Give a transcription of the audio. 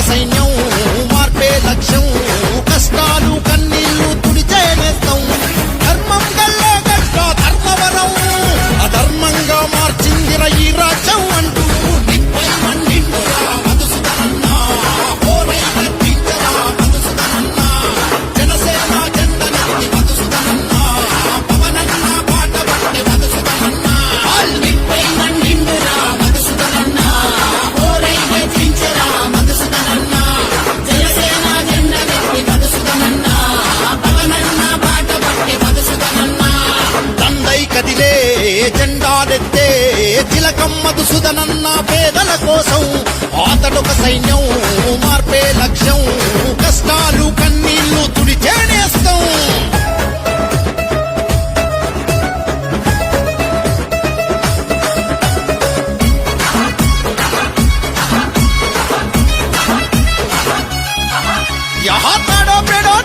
సైన్యం మార్పే లక్ష్యం కష్టాలు కన్నీళ్లు తుడిచే నేస్తం ధర్మం గల్లే గట్ట ధర్మవరం అధర్మంగా మార్చిందిర ఈ రాజ్యం అంటూ నిప్పై మండిండురా మధుసూదనన్నా ఓరై గట్టించరా మధుసూదనన్నా జనసేన జెండనెత్తి మధుసూదనన్నా పవనన్న పాట పట్టి మధుసూదనన్నా నిప్పై మండిండురా మధుసూదనన్నా ఓరై గట్టించరా మధుసూదనన్నా జనసేన జెండనెత్తి మధుసూదనన్నా పవనన్న పాట పట్టి మధుసూదనన్నా దండై కదిలే జెండాలెత్తే తిలకం మధుసూదనన్న పేదల కోసం అతడొక సైన్యం మార్పే లక్ష్యం కష్టాలు కన్నీళ్లు తుడిచే నేస్తం यहाँ ताड़ो पेड़ो